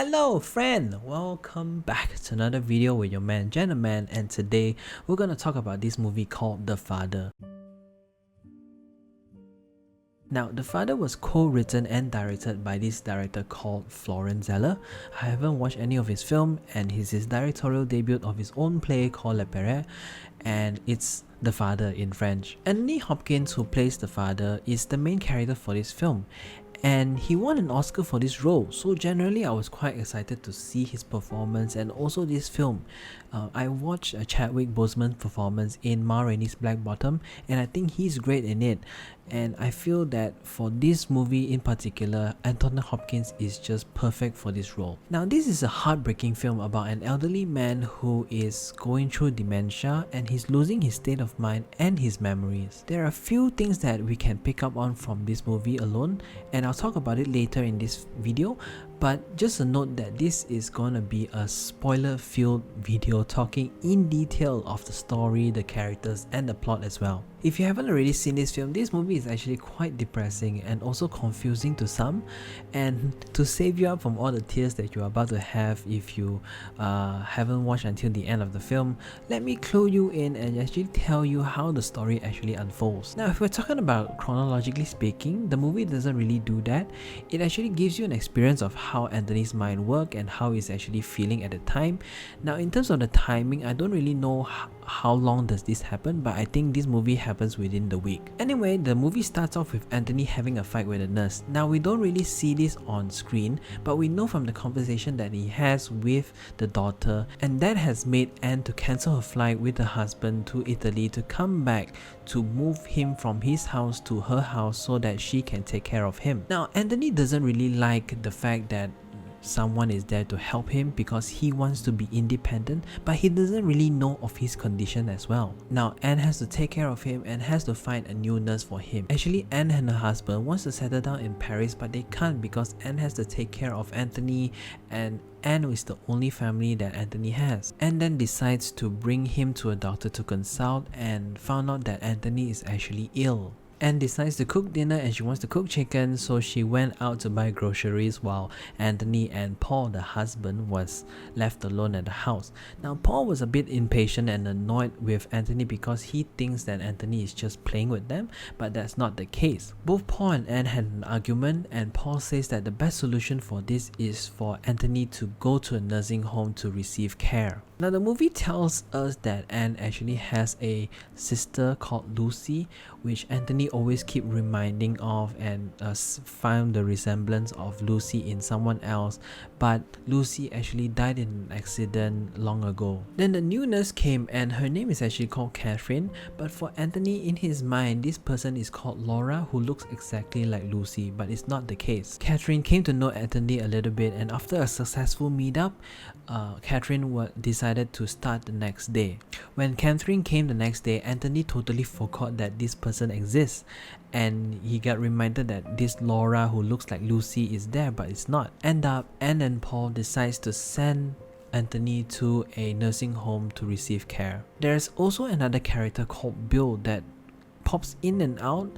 Hello friend, welcome back to another video with your man Gentleman, and today we're gonna talk about this movie called The Father. Now, The Father was co-written and directed by this director called Florian Zeller. I haven't watched any of his film, and it's his directorial debut of his own play called Le Père, and it's The Father in French. Anthony Hopkins, who plays the father, is the main character for this film, and he won an Oscar for this role, so generally I was quite excited to see his performance and also this film. I watched a Chadwick Boseman performance in Ma Rainey's Black Bottom, and I think he's great in it, and I feel that for this movie in particular, Anthony Hopkins is just perfect for this role. Now, this is a heartbreaking film about an elderly man who is going through dementia and he's losing his state of mind and his memories. There are a few things that we can pick up on from this movie alone, and I'll talk about it later in this video. But just a note that this is gonna be a spoiler-filled video talking in detail of the story, the characters, and the plot as well. If you haven't already seen this film, this movie is actually quite depressing and also confusing to some, and to save you up from all the tears that you're about to have if you haven't watched until the end of the film, let me clue you in and actually tell you how the story actually unfolds. Now, if we're talking about chronologically speaking, the movie doesn't really do that. It actually gives you an experience of how Anthony's mind works and how he's actually feeling at the time. Now, in terms of the timing, I don't really know how long does this happen, but I think this movie happens within the week. Anyway, the movie starts off with Anthony having a fight with a nurse. Now, we don't really see this on screen, but we know from the conversation that he has with the daughter, and that has made Anne to cancel her flight with her husband to Italy to come back to move him from his house to her house so that she can take care of him. Now, Anthony doesn't really like the fact that someone is there to help him because he wants to be independent, but he doesn't really know of his condition as well. Now, Anne has to take care of him and has to find a new nurse for him. Actually, Anne and her husband wants to settle down in Paris, but they can't because Anne has to take care of Anthony, and Anne is the only family that Anthony has. Anne then decides to bring him to a doctor to consult and found out that Anthony is actually ill. Anne decides to cook dinner and she wants to cook chicken, so she went out to buy groceries while Anthony and Paul, the husband, was left alone at the house. Now, Paul was a bit impatient and annoyed with Anthony because he thinks that Anthony is just playing with them, but that's not the case. Both Paul and Anne had an argument, and Paul says that the best solution for this is for Anthony to go to a nursing home to receive care. Now, the movie tells us that Anne actually has a sister called Lucy, which Anthony always keep reminding of, and found the resemblance of Lucy in someone else, but Lucy actually died in an accident long ago. Then the new nurse came, and her name is actually called Catherine, but for Anthony, in his mind, this person is called Laura, who looks exactly like Lucy, but it's not the case. Catherine came to know Anthony a little bit, and after a successful meetup, Catherine decided to start the next day. When Catherine came the next day, Anthony totally forgot that this person exists, and he got reminded that this Laura who looks like Lucy is there, but it's not. End up, Anne and Paul decides to send Anthony to a nursing home to receive care. There's also another character called Bill that pops in and out.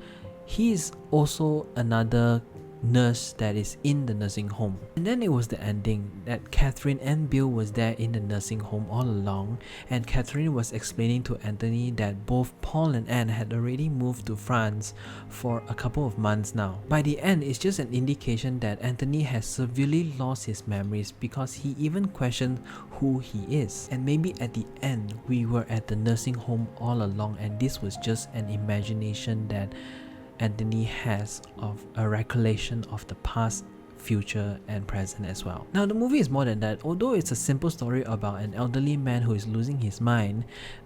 He is also another nurse that is in the nursing home. And then it was the ending that Catherine and Bill was there in the nursing home all along, and Catherine was explaining to Anthony that both Paul and Anne had already moved to France for a couple of months now. By the end, it's just an indication that Anthony has severely lost his memories because he even questioned who he is. And maybe at the end, we were at the nursing home all along, and this was just an imagination that Anthony has of a recollection of the past, future, and present as well. Now, the movie is more than that. Although it's a simple story about an elderly man who is losing his mind,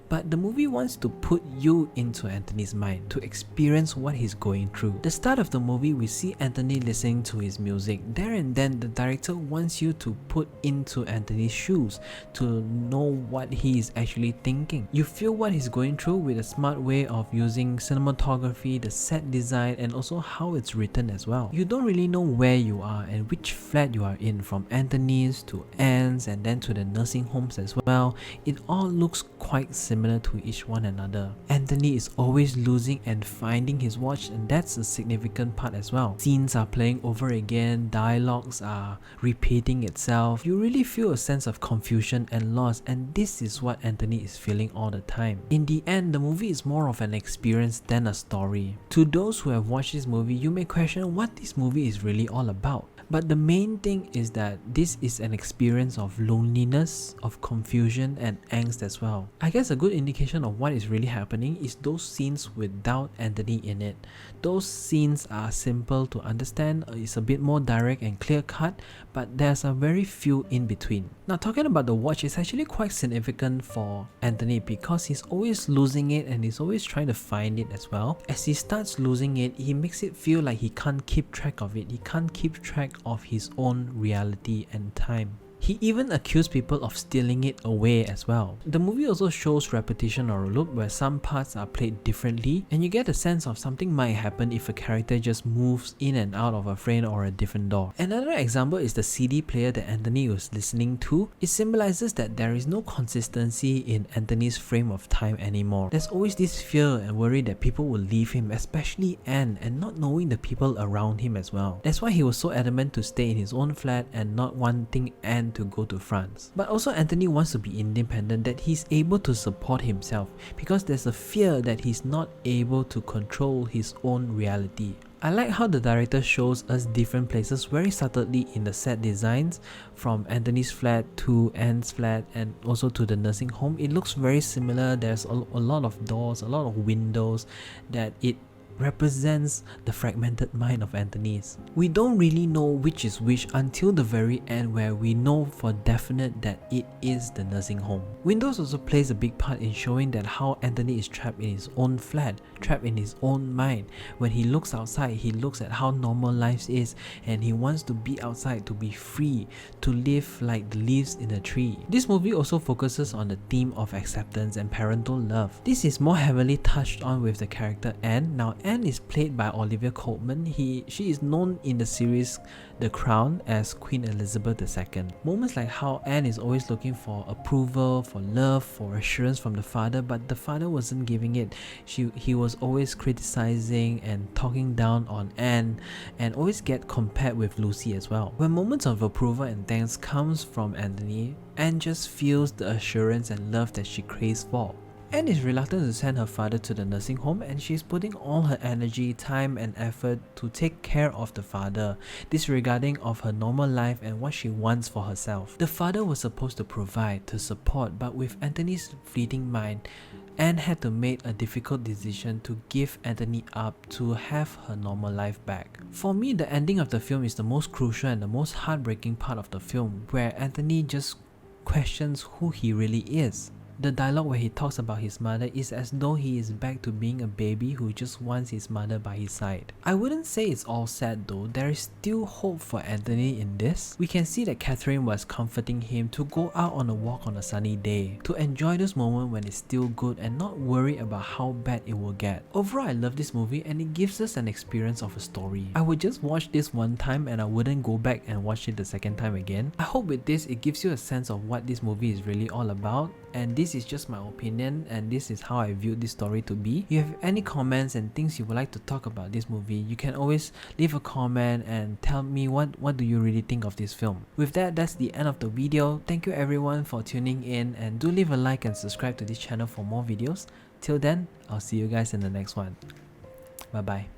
but the movie wants to put you into Anthony's mind to experience what he's going through. The start of the movie, we see Anthony listening to his music. There and then, the director wants you to put into Anthony's shoes to know what he is actually thinking. You feel what he's going through with a smart way of using cinematography, the set design, and also how it's written as well. You don't really know where you are and which flat you are in, from Anthony's to Anne's and then to the nursing homes as well. It all looks quite similar similar to each one another. Anthony is always losing and finding his watch, and that's a significant part as well. Scenes are playing over again, dialogues are repeating itself. You really feel a sense of confusion and loss, and this is what Anthony is feeling all the time. In the end, the movie is more of an experience than a story. To those who have watched this movie, you may question what this movie is really all about. But the main thing is that this is an experience of loneliness, of confusion and angst as well. I guess a good indication of what is really happening is those scenes without Anthony in it. Those scenes are simple to understand, it's a bit more direct and clear cut, but there's a very few in between. Now talking about the watch, it's actually quite significant for Anthony because he's always losing it and he's always trying to find it as well. As he starts losing it, he makes it feel like he can't keep track of it. He can't keep track of his own reality and time. He even accused people of stealing it away as well. The movie also shows repetition or a loop where some parts are played differently, and you get a sense of something might happen if a character just moves in and out of a frame or a different door. Another example is the CD player that Anthony was listening to. It symbolizes that there is no consistency in Anthony's frame of time anymore. There's always this fear and worry that people will leave him, especially Anne, and not knowing the people around him as well. That's why he was so adamant to stay in his own flat and not wanting Anne to go to France. But also Anthony wants to be independent, that he's able to support himself, because there's a fear that he's not able to control his own reality. I like how the director shows us different places very subtly in the set designs, from Anthony's flat to Anne's flat and also to the nursing home. It looks very similar. There's a lot of doors, a lot of windows, that it represents the fragmented mind of Anthony's. We don't really know which is which until the very end, where we know for definite that it is the nursing home. Windows also plays a big part in showing that how Anthony is trapped in his own flat, trapped in his own mind. When he looks outside, he looks at how normal life is, and he wants to be outside, to be free, to live like the leaves in a tree. This movie also focuses on the theme of acceptance and parental love. This is more heavily touched on with the character Anne. Now Anne is played by Olivia Colman. She is known in the series The Crown as Queen Elizabeth II. Moments like how Anne is always looking for approval, for love, for assurance from the father, but the father wasn't giving it. He was always criticizing and talking down on Anne, and always get compared with Lucy as well. When moments of approval and thanks comes from Anthony, Anne just feels the assurance and love that she craves for. Anne is reluctant to send her father to the nursing home, and she's putting all her energy, time and effort to take care of the father, disregarding of her normal life and what she wants for herself. The father was supposed to provide, to support, but with Anthony's fleeting mind, Anne had to make a difficult decision to give Anthony up to have her normal life back. For me, the ending of the film is the most crucial and the most heartbreaking part of the film, where Anthony just questions who he really is. The dialogue where he talks about his mother is as though he is back to being a baby who just wants his mother by his side. I wouldn't say it's all sad though, there is still hope for Anthony in this. We can see that Catherine was comforting him to go out on a walk on a sunny day, to enjoy this moment when it's still good and not worry about how bad it will get. Overall, I love this movie and it gives us an experience of a story. I would just watch this one time and I wouldn't go back and watch it the second time again. I hope with this it gives you a sense of what this movie is really all about, and this is just my opinion and this is how I view this story to be. If you have any comments and things you would like to talk about this movie, you can always leave a comment and tell me what do you really think of this film. With that, that's the end of the video. Thank you everyone for tuning in, and do leave a like and subscribe to this channel for more videos. Till then, I'll see you guys in the next one. Bye bye.